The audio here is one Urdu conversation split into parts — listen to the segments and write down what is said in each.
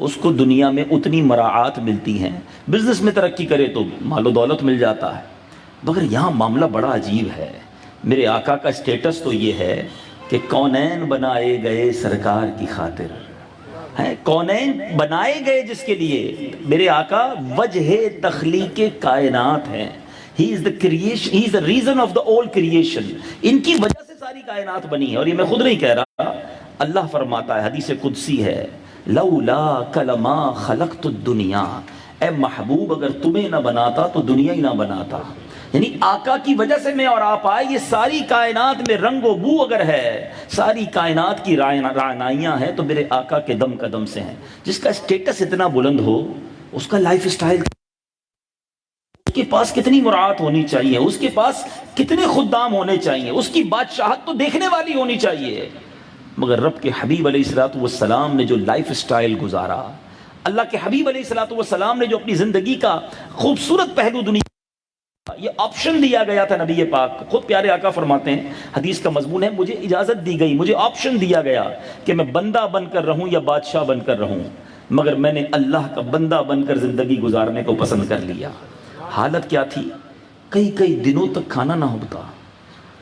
اس کو دنیا میں اتنی مراعات ملتی ہیں، بزنس میں ترقی کرے تو مال و دولت مل جاتا ہے، مگر یہاں معاملہ بڑا عجیب ہے۔ میرے آقا کا اسٹیٹس تو یہ ہے کہ کونین بنائے گئے سرکار کی خاطر ہیں، کونین بنائے گئے جس کے لیے میرے آقا وجہ تخلیق کائنات ہیں۔ He is the creation, he is the reason of the all creation۔ ان کی وجہ سے ساری کائنات بنی ہے، اور یہ میں خود نہیں کہہ رہا، اللہ فرماتا ہے، حدیث قدسی ہے، لولا کلما خلقت الدنیا، اے محبوب اگر تمہیں نہ بناتا تو دنیا ہی نہ بناتا۔ یعنی آقا کی وجہ سے میں اور آپ آئے، یہ ساری کائنات میں رنگ و بو اگر ہے، ساری کائنات کی رعنائیاں ہیں تو میرے آقا کے دم قدم سے ہیں۔ جس کا اسٹیٹس اتنا بلند ہو، اس کا لائف اسٹائل، اس کے پاس کتنی مراعات ہونی چاہیے، اس کے پاس کتنے خدام ہونے چاہیے، اس کی بادشاہت تو دیکھنے والی ہونی چاہیے۔ مگر رب کے حبیب علیہ السلام نے جو لائف اسٹائل گزارا، اللہ کے حبیب علیہ السلام نے جو اپنی زندگی کا خوبصورت پہلو دنیا، یہ آپشن دیا گیا تھا نبی پاک کو۔ خود پیارے آقا فرماتے ہیں، حدیث کا مضمون ہے، مجھے اجازت دی گئی، مجھے آپشن دیا گیا کہ میں بندہ بن کر رہوں یا بادشاہ بن کر رہوں، مگر میں نے اللہ کا بندہ بن کر زندگی گزارنے کو پسند کر لیا۔ حالت کیا تھی؟ کئی دنوں تک کھانا نہ ہوتا،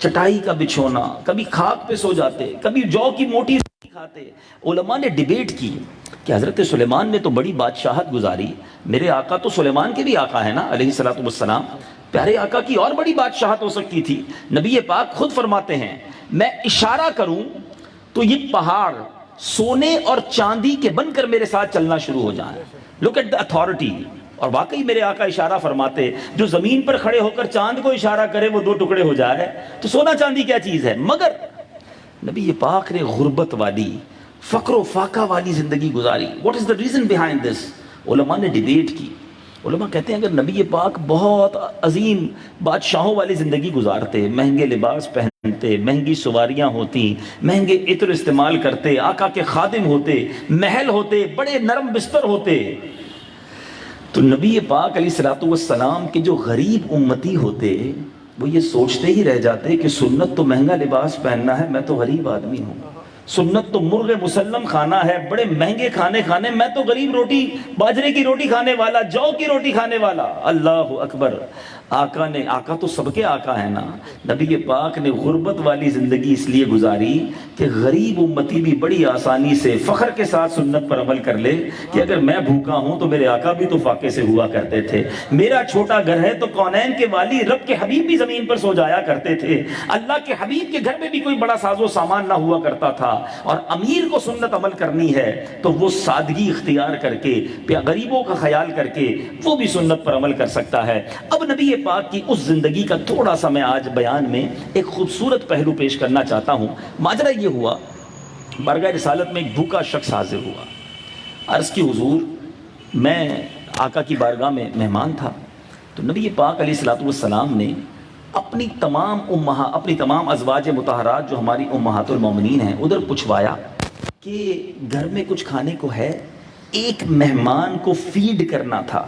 چٹائی کا بچھونا، کبھی خاک پہ سو جاتے، کبھی جو کی موٹی روٹی کھاتے۔ علماء نے ڈیبیٹ کی کہ حضرت سلیمان نے تو بڑی بادشاہت گزاری، میرے آقا تو سلیمان کے بھی آقا ہے نا علیہ السلام، پیارے آقا کی اور بڑی بادشاہت ہو سکتی تھی۔ نبی پاک خود فرماتے ہیں، میں اشارہ کروں تو یہ پہاڑ سونے اور چاندی کے بن کر میرے ساتھ چلنا شروع ہو جائیں۔ Look at the authority. اور واقعی میرے آقا اشارہ فرماتے، جو زمین پر کھڑے ہو کر چاند کو اشارہ کرے وہ 2 ٹکڑے ہو جائے تو سونا چاندی کیا چیز ہے۔ مگر نبی پاک نے غربت والی، فقر و فاقہ والی زندگی گزاری۔ What is the reason behind this? علماء نے ڈیبیٹ کی۔ علماء کہتے ہیں اگر نبی پاک بہت عظیم بادشاہوں والی زندگی گزارتے، مہنگے لباس پہنتے، مہنگی سواریاں ہوتی، مہنگے عطر استعمال کرتے، آقا کے خادم ہوتے، محل ہوتے، بڑے نرم بستر ہوتے، تو نبی پاک علیہ السلام کے جو غریب امتی ہوتے وہ یہ سوچتے ہی رہ جاتے کہ سنت تو مہنگا لباس پہننا ہے، میں تو غریب آدمی ہوں، سنت تو مرغ مسلم کھانا ہے، بڑے مہنگے کھانے کھانے، میں تو غریب روٹی، باجرے کی روٹی کھانے والا، جو کی روٹی کھانے والا۔ اللہ اکبر۔ آقا تو سب کے آقا ہے نا۔ نبی پاک نے غربت والی زندگی اس لیے گزاری کہ غریب امتی بھی بڑی آسانی سے فخر کے ساتھ سنت پر عمل کر لے کہ اگر میں بھوکا ہوں تو میرے آقا بھی تو فاقے سے ہوا کرتے تھے، میرا چھوٹا گھر ہے تو کونین کے والی رب کے حبیب بھی زمین پر سو جایا کرتے تھے، اللہ کے حبیب کے گھر میں بھی کوئی بڑا ساز و سامان نہ ہوا کرتا تھا۔ اور امیر کو سنت عمل کرنی ہے تو وہ سادگی اختیار کر کے، غریبوں کا خیال کر کے وہ بھی سنت پر عمل کر سکتا ہے۔ اب نبی پاک کی اس زندگی کا تھوڑا سا میں آج بیان میں ایک خوبصورت پہلو پیش کرنا چاہتا ہوں۔ ماجرا یہ ہوا، بارگاہ رسالت میں ایک بھوکا شخص حاضر ہوا، عرض کی حضور میں آقا کی بارگاہ میں مہمان تھا، تو نبی پاک علیہ السلام نے اپنی تمام ازواج مطہرات جو ہماری امہات المومنین ہیں ادھر پوچھوایا کہ گھر میں کچھ کھانے کو ہے، ایک مہمان کو فیڈ کرنا تھا۔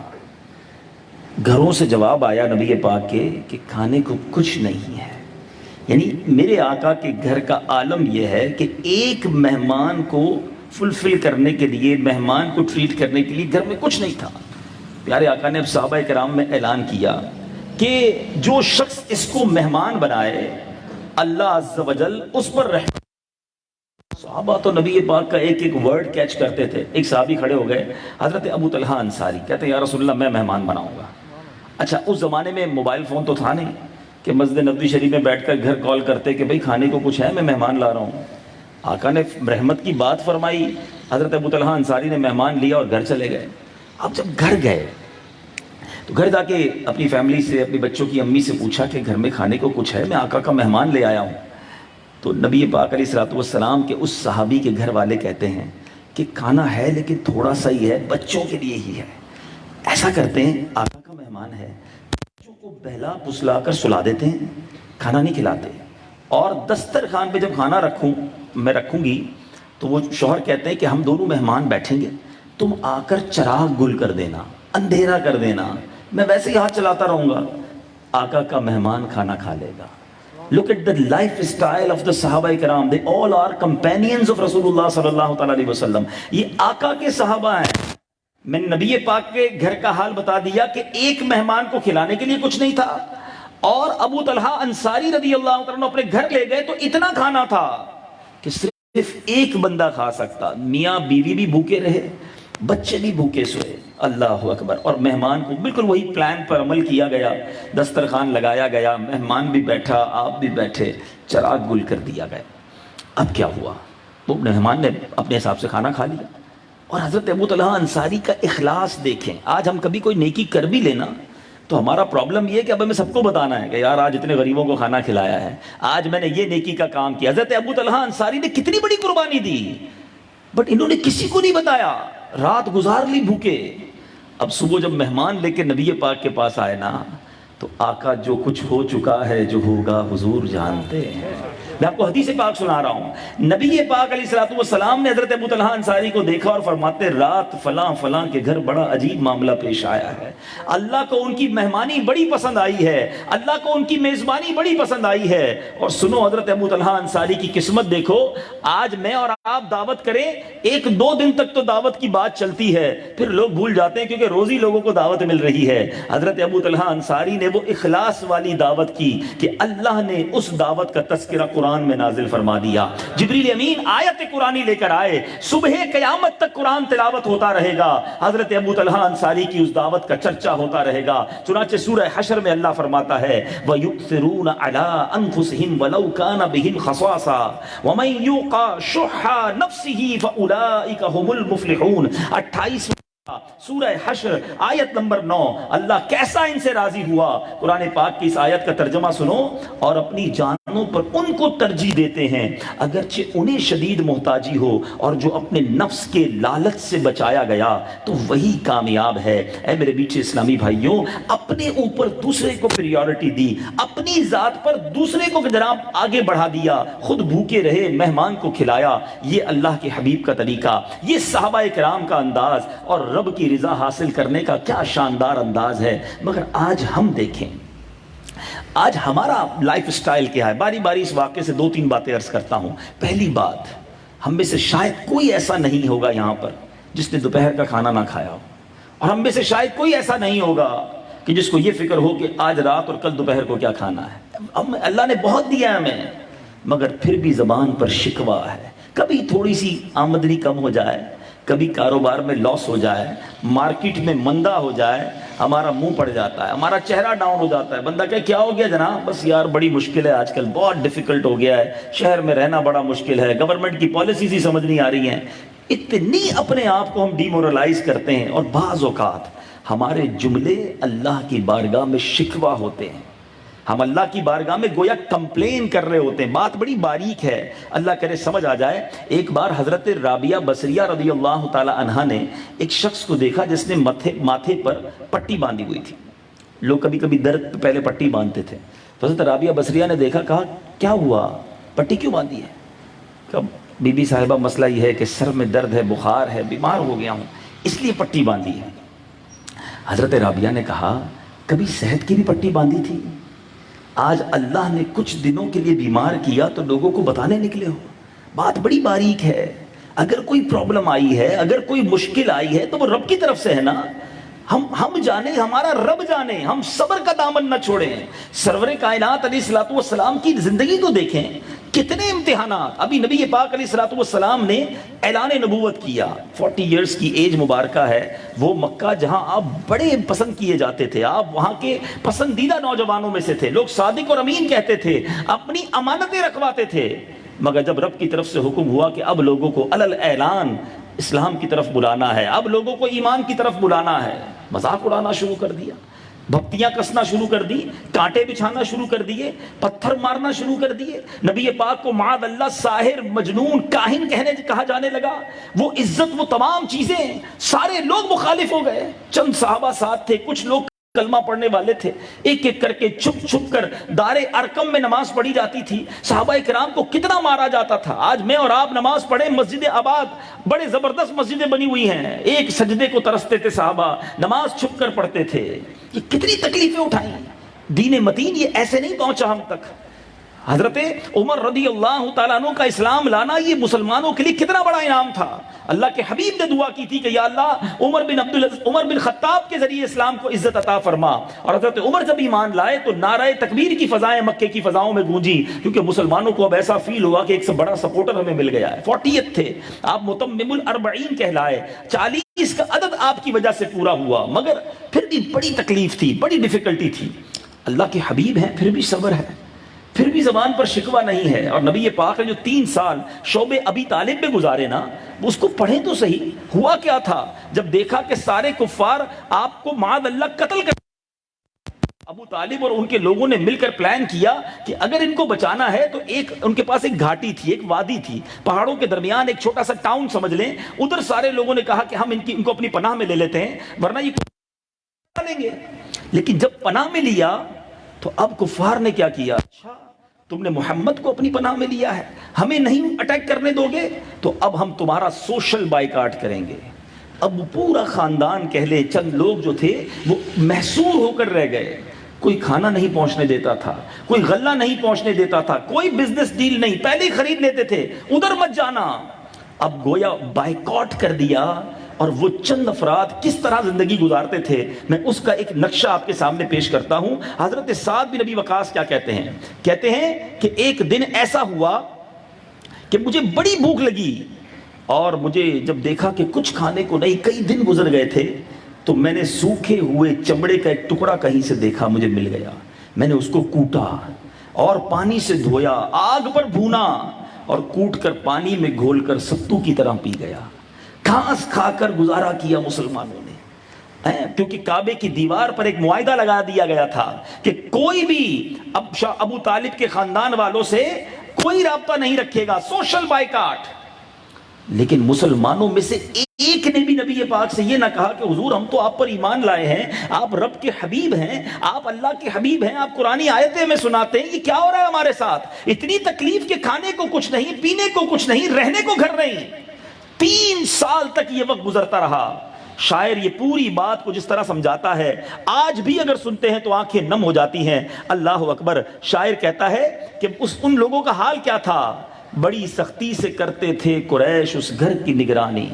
گھروں سے جواب آیا نبی پاک کے کہ کھانے کو کچھ نہیں ہے۔ یعنی میرے آقا کے گھر کا عالم یہ ہے کہ ایک مہمان کو فلفل کرنے کے لیے، مہمان کو ٹریٹ کرنے کے لیے گھر میں کچھ نہیں تھا۔ پیارے آقا نے اب صحابہ کرام میں اعلان کیا کہ جو شخص اس کو مہمان بنائے اللہ عز و جل اس پر رحمت۔ صحابہ تو نبی پاک کا ایک ایک ورڈ کیچ کرتے تھے۔ ایک صحابی کھڑے ہو گئے، حضرت ابو طلحہ انصاری، کہتے ہیں یا رسول اللہ میں مہمان بناؤں گا۔ اچھا اس زمانے میں موبائل فون تو تھا نہیں کہ مسجد نبوی شریف میں بیٹھ کر گھر کال کرتے کہ بھئی کھانے کو کچھ ہے، میں مہمان لا رہا ہوں۔ آقا نے رحمت کی بات فرمائی، حضرت ابو طلحہ انصاری نے مہمان لیا اور گھر چلے گئے۔ اب جب گھر گئے تو گھر جا کے اپنی فیملی سے، اپنی بچوں کی امی سے پوچھا کہ گھر میں کھانے کو کچھ ہے، میں آقا کا مہمان لے آیا ہوں۔ تو نبی پاک علیہ السلام کے اس صحابی کے گھر والے کہتے ہیں کہ کھانا ہے لیکن تھوڑا سا ہی ہے، بچوں کے لیے ہی ہے۔ ایسا کرتے ہیں آقا کا مہمان ہے، بچوں کو بہلا پسلا کر سلا دیتے ہیں، کھانا نہیں کھلاتے، اور دسترخوان پہ جب کھانا میں رکھوں گی تو وہ شوہر کہتے ہیں کہ ہم دونوں مہمان بیٹھیں گے، تم آ کر چراغ گل کر دینا، اندھیرا کر دینا، میں ویسے ہی ہاتھ چلاتا رہوں گا، آقا کا مہمان کھانا کھا لے گا۔ Look at the lifestyle of the صحابہ کرام. They all are companions of رسول اللہ صلی اللہ علیہ وسلم. یہ آقا کے صحابہ ہیں. میں نے نبی پاک کے گھر کا حال بتا دیا کہ ایک مہمان کو کھلانے کے لیے کچھ نہیں تھا، اور ابو طلحہ انصاری رضی اللہ عنہ اپنے گھر لے گئے تو اتنا کھانا تھا کہ صرف ایک بندہ کھا سکتا، میاں بیوی بھی بھوکے رہے، بچے بھی بھوکے سوئے، اللہ اکبر، اور مہمان کو بالکل وہی پلان پر عمل کیا گیا، دسترخوان لگایا گیا، مہمان بھی بیٹھا، آپ بھی بیٹھے، چراغ گل کر دیا گیا۔ اب کیا ہوا؟ وہ مہمان نے اپنے حساب سے کھانا کھا لیا، اور حضرت ابو طلحہ انصاری کا اخلاص دیکھیں۔ آج ہم کبھی کوئی نیکی کر بھی لینا تو ہمارا پرابلم یہ ہے کہ اب ہمیں سب کو بتانا ہے کہ یار آج اتنے غریبوں کو کھانا کھلایا ہے، آج میں نے یہ نیکی کا کام کیا۔ حضرت ابو طلحہ انصاری نے کتنی بڑی قربانی دی، بٹ انہوں نے کسی کو نہیں بتایا، رات گزار لی بھوکے۔ اب صبح جب مہمان لے کے نبی پاک کے پاس آئے نا، تو آقا جو کچھ ہو چکا ہے، جو ہوگا حضور جانتے ہیں۔ میں آپ کو حدیث پاک سنا رہا ہوں، نبی پاک علیہ الصلوۃ والسلام نے حضرت ابو طلحہ انصاری کو دیکھا اور فرماتے رات فلاں فلاں کے گھر بڑا عجیب معاملہ پیش آیا ہے، اللہ کو ان کی مہمانی بڑی پسند آئی ہے، اللہ کو ان کی میزبانی بڑی پسند آئی ہے۔ اور سنو حضرت ابو طلحہ انصاری کی قسمت دیکھو، آج میں اور آپ دعوت کریں، ایک دو دن تک تو دعوت کی بات چلتی ہے، پھر لوگ بھول جاتے ہیں کیونکہ روزی لوگوں کو دعوت مل رہی ہے۔ حضرت ابو طلحہ انصاری نے وہ اخلاص والی دعوت کی کہ اللہ نے اس دعوت کا تذکرہ قرآن میں نازل فرما دیا۔ جبریل امین آیت قرآنی لے کر آئے، صبح قیامت تک قرآن تلاوت ہوتا رہے گا، حضرت ابو طلحہ انصاری کی اس دعوت کا چرچا ہوتا رہے گا۔ چنانچہ سورہ حشر میں اللہ فرماتا ہے وَيُؤْثِرُونَ عَلَىٰ أَنفُسِهِمْ وَلَوْ كَانَ بِهِمْ خَصَاصَةٌ وَمَن يُوقَ شُحَّ نَفْسِهِ فَأُولَٰئِكَ هُمُ الْمُفْلِحُونَ۔ 28 سورہ حشر آیت نمبر 9، اللہ کیسا ان سے راضی ہوا۔ قرآن پاک کی اس آیت کا ترجمہ سنو، اور اپنی جانوں پر ان کو ترجیح دیتے ہیں اگرچہ انہیں شدید محتاجی ہو، اور جو اپنے نفس کے لالچ سے بچایا گیا تو وہی کامیاب ہے۔ اے میرے میٹھے اسلامی بھائیوں، اپنے اوپر دوسرے کو پریورٹی دی، اپنی ذات پر دوسرے کو جناب آگے بڑھا دیا، خود بھوکے رہے، مہمان کو کھلایا۔ یہ اللہ کے حبیب کا طریقہ، یہ صحابہ کرام کا انداز، اور رب کی رضا حاصل کرنے کا کیا شاندار انداز ہے۔ مگر آج ہم دیکھیں، آج ہمارا لائف سٹائل کیا ہے۔ باری باری اس واقعے سے دو تین باتیں عرض کرتا ہوں۔ پہلی بات، ہم میں سے شاید کوئی ایسا نہیں ہوگا یہاں پر جس نے دوپہر کا کھانا نہ کھایا ہو، اور ہم میں سے شاید کوئی ایسا نہیں ہوگا کہ جس کو یہ فکر ہو کہ آج رات اور کل دوپہر کو کیا کھانا ہے۔ اللہ نے بہت دیا ہے ہمیں، مگر پھر بھی زبان پر شکوہ ہے۔ کبھی تھوڑی سی آمدنی کم ہو جائے، کبھی کاروبار میں لاس ہو جائے، مارکیٹ میں مندہ ہو جائے، ہمارا منہ پڑ جاتا ہے، ہمارا چہرہ ڈاؤن ہو جاتا ہے۔ بندہ کہے کیا ہو گیا جناب؟ بس یار بڑی مشکل ہے، آج کل بہت ڈیفیکلٹ ہو گیا ہے، شہر میں رہنا بڑا مشکل ہے، گورنمنٹ کی پالیسیز ہی سمجھ نہیں آ رہی ہیں۔ اتنی اپنے آپ کو ہم ڈی مورلائز کرتے ہیں، اور بعض اوقات ہمارے جملے اللہ کی بارگاہ میں شکوہ ہوتے ہیں، ہم اللہ کی بارگاہ میں گویا کمپلین کر رہے ہوتے ہیں۔ بات بڑی باریک ہے، اللہ کرے سمجھ آ جائے۔ ایک بار حضرت رابعہ بصریہ رضی اللہ تعالی عنہا نے ایک شخص کو دیکھا جس نے ماتھے پر پٹی باندھی ہوئی تھی۔ لوگ کبھی کبھی درد پہ پہلے پٹی باندھتے تھے، تو حضرت رابعہ بصریہ نے دیکھا، کہا کیا ہوا، پٹی کیوں باندھی ہے؟ کہا بی بی صاحبہ مسئلہ یہ ہے کہ سر میں درد ہے، بخار ہے، بیمار ہو گیا ہوں، اس لیے پٹی باندھی ہے۔ حضرت رابعہ نے کہا کبھی صحت کی بھی پٹی باندھی تھی؟ آج اللہ نے کچھ دنوں کے لیے بیمار کیا تو لوگوں کو بتانے نکلے ہو؟ بات بڑی باریک ہے۔ اگر کوئی پرابلم آئی ہے، اگر کوئی مشکل آئی ہے تو وہ رب کی طرف سے ہے نا۔ ہم جانے، ہمارا رب جانے، ہم صبر کا دامن نہ چھوڑیں۔ سرور کائنات علیہ الصلوۃ والسلام کی زندگی کو دیکھیں، کتنے امتحانات۔ ابھی نبی پاک علیہ الصلوۃ والسلام نے اعلان نبوت کیا، 40 ایئرز کی ایج مبارکہ ہے۔ وہ مکہ جہاں آپ بڑے پسند کیے جاتے تھے، آپ وہاں کے پسندیدہ نوجوانوں میں سے تھے، لوگ صادق اور امین کہتے تھے، اپنی امانتیں رکھواتے تھے۔ مگر جب رب کی طرف سے حکم ہوا کہ اب لوگوں کو علل اعلان اسلام کی طرف بلانا ہے، اب لوگوں کو ایمان کی طرف بلانا ہے، مذاق اڑانا شروع کر دیا، بھپتیاں کسنا شروع کر دی، کانٹے بچھانا شروع کر دیے، پتھر مارنا شروع کر دیے۔ نبی پاک کو معاذ اللہ ساحر، مجنون، کاہن کہا جانے لگا۔ وہ عزت، وہ تمام چیزیں، سارے لوگ مخالف ہو گئے۔ چند صحابہ ساتھ تھے، کچھ لوگ کلمہ پڑھنے والے تھے، ایک ایک کر کے چھپ چھپ کر دار ارقم میں نماز پڑھی جاتی تھی۔ صحابہ کرام کو کتنا مارا جاتا تھا۔ آج میں اور آپ نماز پڑھیں، مسجد آباد بڑے زبردست مسجدیں بنی ہوئی ہیں، ایک سجدے کو ترستے تھے صحابہ، نماز چھپ کر پڑھتے تھے۔ یہ کتنی تکلیفیں اٹھائیں، دین متین یہ ایسے نہیں پہنچا ہم تک۔ حضرت عمر رضی اللہ تعالیٰ عنہ کا اسلام لانا یہ مسلمانوں کے لیے کتنا بڑا انعام تھا. اللہ کے حبیب نے دعا کی تھی کہ یا اللہ عمر بن خطاب کے ذریعے اسلام کو عزت عطا فرما. اور حضرت عمر جب ایمان لائے تو نعرہ تکبیر کی فضائیں مکے کی فضاؤں میں گونجی، کیونکہ مسلمانوں کو اب ایسا فیل ہوا کہ ایک سے بڑا سپورٹر ہمیں مل گیا ہے. 40 تھے آپ، متمم الاربعین کہلائے، 40 کا عدد آپ کی وجہ سے پورا ہوا. مگر پھر بھی بڑی تکلیف تھی، بڑی ڈیفیکلٹی تھی. اللہ کے حبیب ہیں پھر بھی صبر ہے، پھر بھی زبان پر شکوہ نہیں ہے. اور نبی پاک نے جو 3 سال شعب ابی طالب میں گزارے نا، اس کو پڑھیں تو صحیح. ہوا کیا تھا جب دیکھا کہ سارے کفار آپ کو معاذ اللہ قتل کر، ابو طالب اور ان کے لوگوں نے مل کر پلان کیا کہ اگر ان کو بچانا ہے تو ان کے پاس ایک گھاٹی تھی، ایک وادی تھی، پہاڑوں کے درمیان ایک چھوٹا سا ٹاؤن سمجھ لیں. ادھر سارے لوگوں نے کہا کہ ہم ان کو اپنی پناہ میں لے لیتے ہیں ورنہ یہ لیں گے. لیکن جب پناہ میں لیا تو اب کفار نے کیا کیا، اچھا تم نے محمد کو اپنی پناہ میں لیا ہے، ہمیں نہیں اٹیک کرنے دو گے تو اب ہم تمہارا سوشل بائیکاٹ کریں گے. اب پورا خاندان کہہ لے، چند لوگ جو تھے وہ محصور ہو کر رہ گئے. کوئی کھانا نہیں پہنچنے دیتا تھا، کوئی غلہ نہیں پہنچنے دیتا تھا، کوئی بزنس ڈیل نہیں، پہلے ہی خرید لیتے تھے، ادھر مت جانا. اب گویا بائیکاٹ کر دیا. اور وہ چند افراد کس طرح زندگی گزارتے تھے، میں اس کا ایک نقشہ آپ کے سامنے پیش کرتا ہوں. حضرت سعد بن ابی وقاص کیا کہتے ہیں؟ کہتے ہیں کہ ایک دن ایسا ہوا کہ مجھے بڑی بھوک لگی اور مجھے جب دیکھا کہ کچھ کھانے کو نہیں، کئی دن گزر گئے تھے، تو میں نے سوکھے ہوئے چمڑے کا ایک ٹکڑا کہیں سے دیکھا، مجھے مل گیا. میں نے اس کو کوٹا اور پانی سے دھویا، آگ پر بھونا اور کوٹ کر پانی میں گھول کر ستو کی طرح پی گیا. گھاس کھا کر گزارا کیا مسلمانوں نے، کیونکہ کعبے کی دیوار پر ایک معاہدہ لگا دیا گیا تھا کہ کوئی بھی ابو طالب کے خاندان والوں سے کوئی رابطہ نہیں رکھے گا، سوشل بائیکاٹ. لیکن مسلمانوں میں سے ایک نے بھی نبی پاک سے یہ نہ کہا کہ حضور ہم تو آپ پر ایمان لائے ہیں، آپ رب کے حبیب ہیں، آپ اللہ کے حبیب ہیں، آپ قرآنی آیتیں میں سناتے ہیں، یہ کیا ہو رہا ہے ہمارے ساتھ؟ اتنی تکلیف کہ کھانے کو کچھ نہیں، پینے کو کچھ نہیں، رہنے کو گھر نہیں. 3 سال تک یہ وقت گزرتا رہا. شاعر یہ پوری بات کو جس طرح سمجھاتا ہے، آج بھی اگر سنتے ہیں تو آنکھیں نم ہو جاتی ہیں. اللہ اکبر. شاعر کہتا ہے کہ ان لوگوں کا حال کیا تھا، بڑی سختی سے کرتے تھے قریش اس گھر کی نگرانی،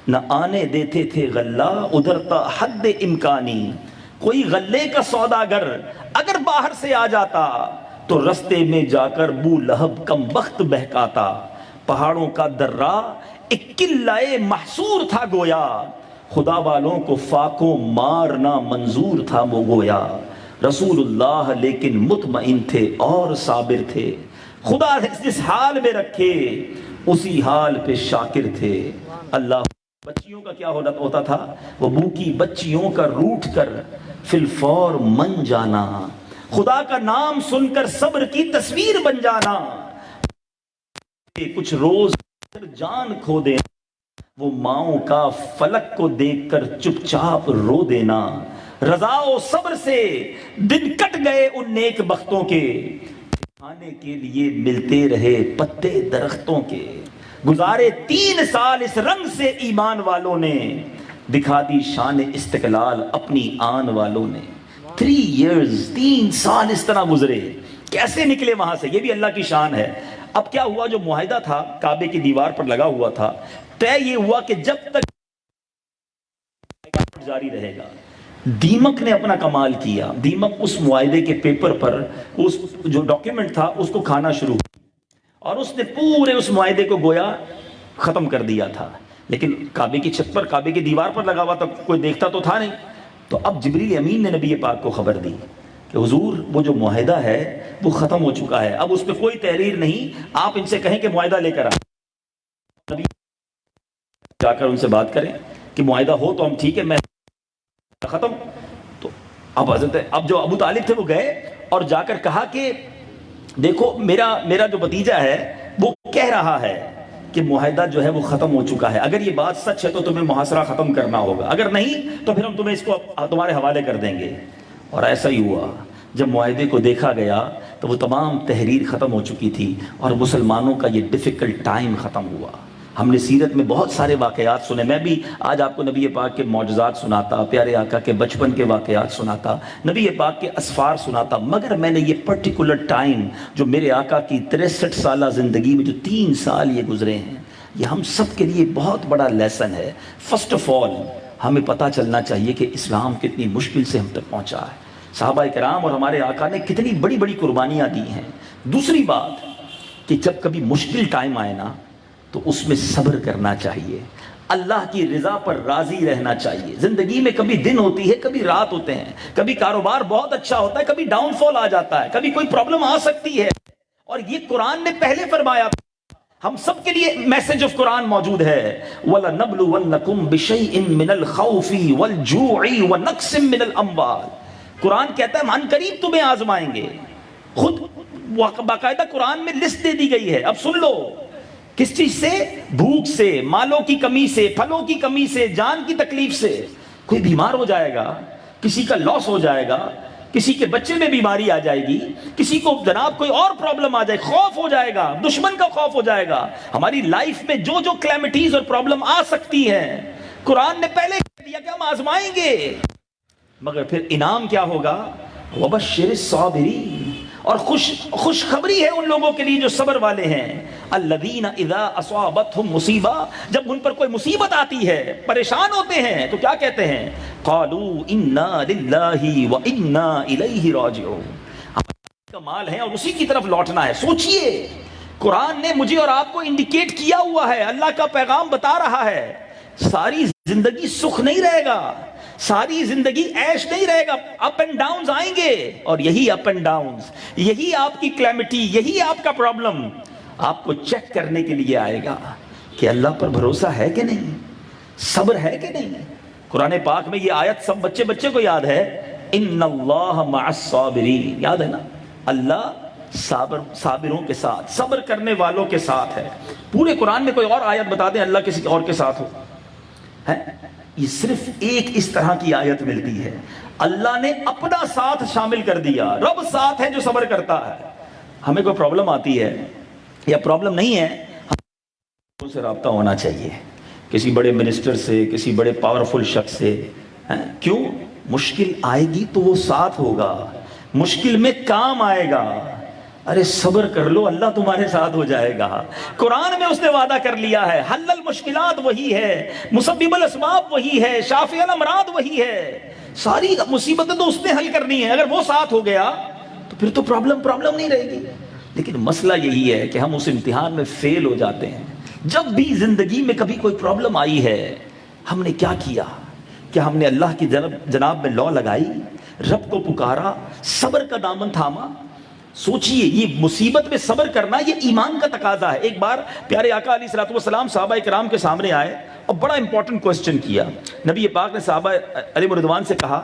نہ آنے دیتے تھے غلہ ادھر تا حد امکانی. کوئی غلے کا سوداگر اگر باہر سے آ جاتا تو رستے میں جا کر بو لہب کم بخت بہکاتا. پہاڑوں کا درہ ایک قلعہ محصور تھا گویا، خدا والوں کو فاقوں مارنا منظور تھا وہ گویا. رسول اللہ لیکن مطمئن تھے اور صابر تھے، خدا جس حال میں رکھے اسی حال پہ شاکر تھے. اللہ. بچیوں کا کیا ہوتا تھا، وہ بھوکی بچیوں کا روٹھ کر فی الفور من جانا، خدا کا نام سن کر صبر کی تصویر بن جانا. کچھ روز جان کھو دینا، وہ ماؤں کا فلک کو دیکھ کر چپ چاپ رو دینا. رضا و صبر سے دن کٹ گئے ان نیک بختوں کے، کھانے کے لیے ملتے رہے پتے درختوں کے. گزارے 3 سال اس رنگ سے ایمان والوں نے، دکھا دی شان استقلال اپنی آن والوں نے. 3 years 3 سال اس طرح گزرے. کیسے نکلے وہاں سے، یہ بھی اللہ کی شان ہے. اب کیا ہوا، جو معاہدہ تھا کعبے کی دیوار پر لگا ہوا تھا، طے یہ ہوا کہ جب تک جاری رہے گا. دیمک نے اپنا کمال کیا. دیمک اس معاہدے کے پیپر پر اس جو ڈاکیومنٹ تھا اس کو کھانا شروع اور اس نے پورے اس معاہدے کو گویا ختم کر دیا تھا. لیکن کعبے کی چھت پر، کعبے کی دیوار پر لگا ہوا تھا، کوئی دیکھتا تو تھا نہیں. تو اب جبریل امین نے نبی پاک کو خبر دی کہ حضور وہ جو معاہدہ ہے وہ ختم ہو چکا ہے، اب اس پہ کوئی تحریر نہیں، آپ ان سے کہیں کہ معاہدہ لے کر آئیں. نبی جا کر ان سے بات کریں کہ معاہدہ ہو تو ہم ٹھیک ہے، میں ختم. تو اب جو ابو طالب تھے وہ گئے اور جا کر کہا کہ دیکھو میرا جو بھتیجا ہے وہ کہہ رہا ہے کہ معاہدہ جو ہے وہ ختم ہو چکا ہے، اگر یہ بات سچ ہے تو تمہیں محاصرہ ختم کرنا ہوگا، اگر نہیں تو پھر ہم تمہیں اس کو تمہارے حوالے کر دیں گے. اور ایسا ہی ہوا. جب معاہدے کو دیکھا گیا تو وہ تمام تحریر ختم ہو چکی تھی اور مسلمانوں کا یہ ڈیفیکلٹ ٹائم ختم ہوا. ہم نے سیرت میں بہت سارے واقعات سنے. میں بھی آج آپ کو نبی پاک کے معجزات سناتا, پیارے آقا کے بچپن کے واقعات سناتا, نبی پاک کے اسفار سناتا, مگر میں نے یہ پرٹیکولر ٹائم جو میرے آقا کی 63 سالہ زندگی میں جو 3 سال یہ گزرے ہیں, یہ ہم سب کے لیے بہت بڑا لیسن ہے. فرسٹ آف آل ہمیں پتہ چلنا چاہیے کہ اسلام کتنی مشکل سے ہم تک پہنچا ہے. صحابہ کرام اور ہمارے آقا نے کتنی بڑی بڑی قربانیاں دی ہیں. دوسری بات کہ جب کبھی مشکل ٹائم آئے نا تو اس میں صبر کرنا چاہیے, اللہ کی رضا پر راضی رہنا چاہیے. زندگی میں کبھی دن ہوتی ہے, کبھی رات ہوتے ہیں, کبھی کاروبار بہت اچھا ہوتا ہے, کبھی ڈاؤن فال آ جاتا ہے, کبھی کوئی پرابلم آ سکتی ہے, اور یہ قرآن نے پہلے فرمایا. ہم سب کے لیے میسج آف قرآن موجود ہے. وَلَنَبْلُوَنَّكُمْ بِشَيْءٍ مِّنَ الْخَوْفِ وَالْجُوعِ وَنَقْصٍ مِّنَ الْأَمْوَالِ. قرآن کہتا ہے عن قریب تمہیں آزمائیں گے. خود باقاعدہ قرآن میں لسٹ دے دی گئی ہے. اب سن لو, کس چیز سے؟ بھوک سے, مالوں کی کمی سے, پھلوں کی کمی سے, جان کی تکلیف سے. کوئی بیمار ہو جائے گا, کسی کا لاس ہو جائے گا, کسی کے بچے میں بیماری آ جائے گی, کسی کو جناب کوئی اور پرابلم آ جائے, خوف ہو جائے گا, دشمن کا خوف ہو جائے گا. ہماری لائف میں جو جو کلیمٹیز اور پرابلم آ سکتی ہیں, قرآن نے پہلے کہہ دیا کہ ہم آزمائیں گے, مگر پھر انعام کیا ہوگا؟ وَبَشِّرِ الصَّابِرِينَ. اور خوشخبری ہے ان لوگوں کے لیے جو صبر والے ہیں. الذین اذا اصابتهم مصیبہ, جب ان پر کوئی مصیبت آتی ہے, پریشان ہوتے ہیں, تو کیا کہتے ہیں؟ قالوا انا للہ وانا الیہ راجعون. ہمارا کا مال ہے اور اسی کی طرف لوٹنا ہے. سوچئے, قرآن نے مجھے اور آپ کو انڈیکیٹ کیا ہوا ہے, اللہ کا پیغام بتا رہا ہے. ساری زندگی سکھ نہیں رہے گا, ساری زندگی عیش نہیں رہے گا, اپ اینڈ ڈاؤنز آئیں گے. اور یہی اپ اینڈ ڈاؤنز, یہی آپ کی کلیمٹی, یہی آپ کا پرابلم آپ کو چیک کرنے کے لیے آئے گا کہ اللہ پر بھروسہ ہے کہ نہیں, صبر ہے کہ نہیں. قرآن پاک میں یہ آیت سب بچے کو یاد ہے, ان اللہ مع الصابرین. یاد ہے نا, اللہ صابروں کے ساتھ, صبر کرنے والوں کے ساتھ ہے. پورے قرآن میں کوئی اور آیت بتا دیں اللہ کسی اور کے ساتھ ہو ہے؟ یہ صرف ایک اس طرح کی آیت ملتی ہے. اللہ نے اپنا ساتھ شامل کر دیا. رب ساتھ ہے جو صبر کرتا ہے. ہمیں کوئی پرابلم آتی ہے یا پرابلم نہیں ہے, ہم سے رابطہ ہونا چاہیے, کسی بڑے منسٹر سے, کسی بڑے پاورفل شخص سے. کیوں؟ مشکل آئے گی تو وہ ساتھ ہوگا, مشکل میں کام آئے گا. ارے صبر کر لو, اللہ تمہارے ساتھ ہو جائے گا. قرآن میں اس نے وعدہ کر لیا ہے. حل المشکلات وہی ہے, مسبب الاسباب وہی ہے, شافی الامراض وہی ہے. ساری مصیبتیں تو اس نے حل کرنی ہے. اگر وہ ساتھ ہو گیا تو پھر تو پرابلم نہیں رہے گی. لیکن مسئلہ یہی ہے کہ ہم اس امتحان میں فیل ہو جاتے ہیں. جب بھی زندگی میں کبھی کوئی پرابلم آئی ہے, ہم نے کیا کیا؟ کیا ہم نے اللہ کی جناب میں لو لگائی, رب کو پکارا, صبر کا دامن تھاما؟ سوچئے, یہ مصیبت میں صبر کرنا یہ ایمان کا تقاضا ہے. ایک بار پیارے آقا علیہ الصلوۃ والسلام صحابہ کرام کے سامنے آئے اور بڑا امپورٹنٹ کوسچن کیا. نبی پاک نے صحابہ علیہ رضوان سے کہا,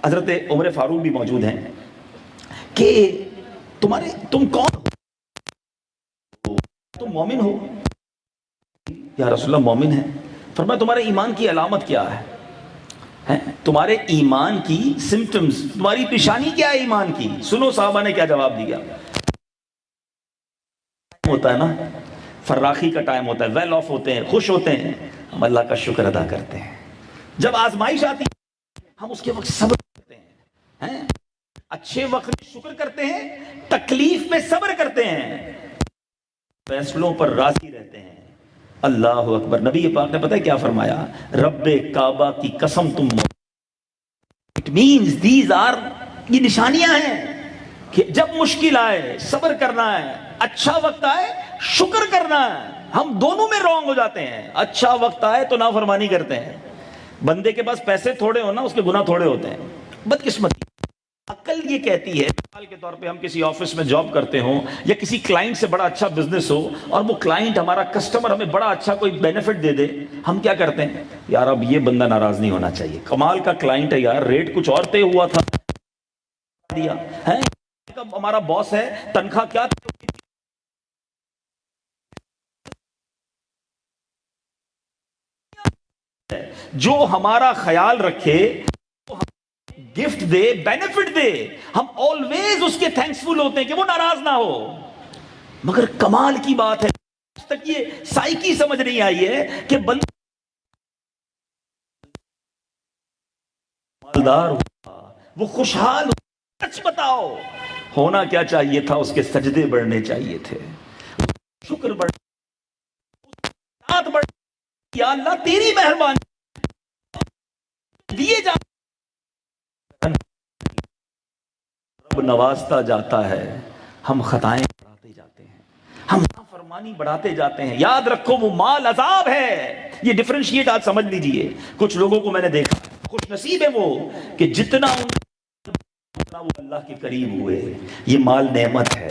حضرت عمر فاروق بھی موجود ہیں, کہ تم کون ہو؟ تم مومن ہو؟ یا رسول اللہ مومن ہے. فرمایا تمہارے ایمان کی علامت کیا ہے؟ تمہارے ایمان کی سمپٹمز, تمہاری نشانی کیا ہے ایمان کی؟ سنو صحابہ نے کیا جواب دیا. ہوتا ہے نا, فراخی کا ٹائم ہوتا ہے, ویل آف ہوتے ہیں, خوش ہوتے ہیں, ہم اللہ کا شکر ادا کرتے ہیں. جب آزمائش آتی ہے ہم اس کے وقت صبر کرتے ہیں, اچھے وقت میں شکر کرتے ہیں, تکلیف میں صبر کرتے ہیں, فیصلوں پر راضی رہتے ہیں. اللہ اکبر. نبی پاک نے پتہ ہے کیا فرمایا؟ رب کعبہ کی قسم تم, اٹ مینز دیز آر, یہ نشانیاں ہیں کہ جب مشکل آئے صبر کرنا ہے, اچھا وقت آئے شکر کرنا ہے. ہم دونوں میں رونگ ہو جاتے ہیں. اچھا وقت آئے تو نافرمانی کرتے ہیں. بندے کے پاس پیسے تھوڑے ہو نا, اس کے گناہ تھوڑے ہوتے ہیں. بدقسمتی. عقل یہ کہتی ہے, مثال کے طور پہ ہم کسی آفس میں جاب کرتے ہوں یا کسی کلائنٹ سے بڑا اچھا بزنس ہو اور وہ کلائنٹ ہمارا کسٹمر ہمیں بڑا اچھا کوئی بینیفٹ دے دے, ہم کیا کرتے ہیں؟ یار اب یہ بندہ ناراض نہیں ہونا چاہیے, کمال کا کلائنٹ ہے یار, ریٹ کچھ اور طے ہوا تھا دیا ہے, ہمارا باس ہے, تنخواہ کیا جو ہمارا خیال رکھے, گفٹ دے, بینیفٹ دے, ہم آلویز اس کے تھینکسفل ہوتے ہیں کہ وہ ناراض نہ ہو. مگر کمال کی بات ہے آج تک یہ سائیکی سمجھ نہیں آئی ہے کہ بندہ مالدار ہوا، وہ خوشحال ہوا، سچ بتاؤ ہونا کیا چاہیے تھا؟ اس کے سجدے بڑھنے چاہیے تھے، شکر بڑھنا بڑھ، یا اللہ تیری مہربانی دیے جا، رب نوازتا جاتا ہے، ہم خطائیں بڑھاتے جاتے ہیں، ہم نافرمانی بڑھاتے جاتے ہیں۔ یاد رکھو وہ مال عذاب ہے، یہ ڈفرینشیٹ آج سمجھ لیجئے۔ کچھ لوگوں کو میں نے دیکھا، خوش نصیب ہے وہ کہ جتنا وہ اللہ کے قریب ہوئے، یہ مال نعمت ہے۔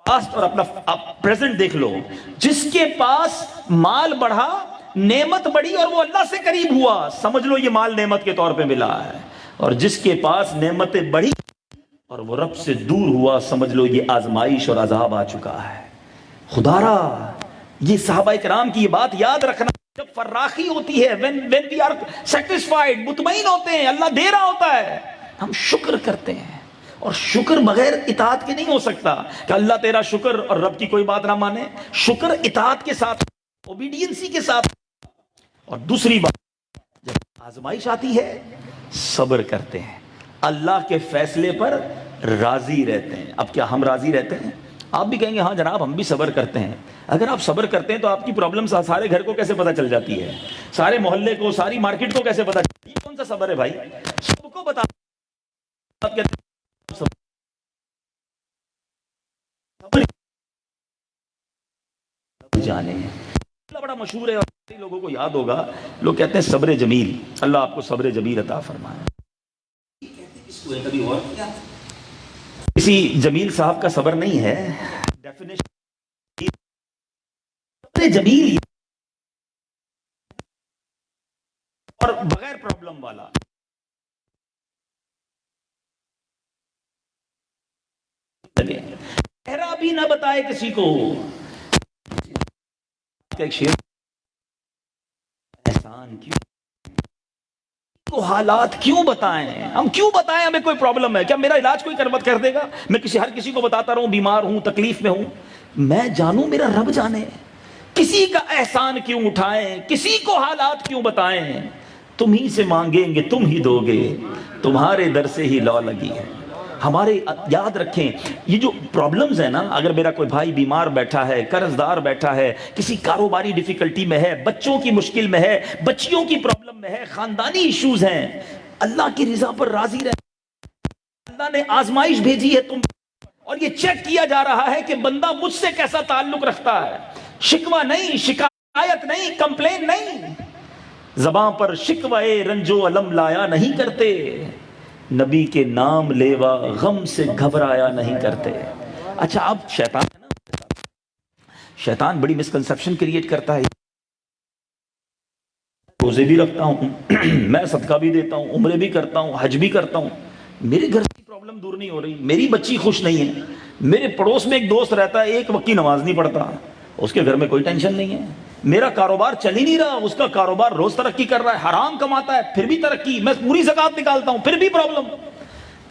پاسٹ اور اپنا پریزنٹ دیکھ لو، جس کے پاس مال بڑھا، نعمت بڑھی اور وہ اللہ سے قریب ہوا، سمجھ لو یہ مال نعمت کے طور پہ ملا ہے۔ اور جس کے پاس نعمتیں بڑھی اور وہ رب سے دور ہوا، سمجھ لو یہ آزمائش اور عذاب آ چکا ہے۔ خدا را یہ صحابہ کرام کی یہ بات یاد رکھنا، جب فراخی ہوتی ہے، when we are satisfied، مطمئن ہوتے ہیں، اللہ دے رہا ہوتا ہے، ہم شکر کرتے ہیں۔ اور شکر بغیر اطاعت کے نہیں ہو سکتا کہ اللہ تیرا شکر اور رب کی کوئی بات نہ مانے۔ شکر اطاعت کے ساتھ، اوبیڈینسی کے ساتھ۔ اور دوسری بات، جب آزمائش آتی ہے صبر کرتے ہیں، اللہ کے فیصلے پر راضی رہتے ہیں۔ اب کیا ہم راضی رہتے ہیں؟ آپ بھی کہیں گے ہاں جناب ہم بھی صبر کرتے ہیں۔ اگر آپ صبر کرتے ہیں تو آپ کی پرابلم سارے گھر کو کیسے پتہ چل جاتی ہے، سارے محلے کو، ساری مارکیٹ کو کیسے پتہ چلتی ہے؟ یہ کون سا صبر ہے بھائی؟ سب کو بتا جانے ہیں، بڑا مشہور ہے اور لوگوں کو یاد ہوگا، لوگ کہتے ہیں صبر جمیل۔ اللہ آپ کو صبر جمیل عطا فرمائے۔ کبھی اور کیا کسی جمیل صاحب کا صبر نہیں ہے، ڈیفینیشن صبر جمیل اور بغیر پرابلم والا۔ چہرہ بھی نہ بتائے کسی کو، ایک شیر، احسان کیوں کو حالات کیوں بتائیں؟ ہم کیوں بتائیں ہمیں کوئی پرابلم ہے؟ کیا میرا علاج کوئی کر دے گا؟ میں ہر کسی کو بتاتا رہوں بیمار ہوں، تکلیف میں ہوں؟ میں جانوں، میرا رب جانے۔ کسی کا احسان کیوں اٹھائیں؟ کسی کو حالات کیوں بتائیں؟ تم ہی سے مانگیں گے تم ہی دو گے، تمہارے در سے ہی لو لگی ہے۔ ہمارے یاد رکھیں یہ جو پرابلمز ہیں نا، اگر میرا کوئی بھائی بیمار بیٹھا ہے، قرض دار بیٹھا ہے، کسی کاروباری ڈیفیکلٹی میں ہے، بچوں کی مشکل میں ہے، بچیوں کی پرابلم میں ہے، خاندانی ایشوز ہیں، اللہ کی رضا پر راضی رہے۔ اللہ نے آزمائش بھیجی ہے تم، اور یہ چیک کیا جا رہا ہے کہ بندہ مجھ سے کیسا تعلق رکھتا ہے۔ شکوہ نہیں، شکایت نہیں، کمپلین نہیں، زباں پر شکوہ رنجو علم لایا نہیں کرتے، نبی کے نام لیوا غم سے گھبرایا نہیں کرتے۔ اچھا اب شیطان ہے نا، شیطان بڑی مسکنسپشن کریٹ کرتا ہے۔ روزے بھی رکھتا ہوں، میں صدقہ بھی دیتا ہوں، عمرے بھی کرتا ہوں، حج بھی کرتا ہوں، میرے گھر کی پرابلم دور نہیں ہو رہی، میری بچی خوش نہیں ہے، میرے پڑوس میں ایک دوست رہتا ہے ایک وقت کی نماز نہیں پڑھتا، اس کے گھر میں کوئی ٹینشن نہیں ہے، میرا کاروبار چل ہی نہیں رہا، اس کا کاروبار روز ترقی کر رہا ہے، حرام کماتا ہے پھر بھی ترقی، میں پوری زکات نکالتا ہوں پھر بھی پرابلم۔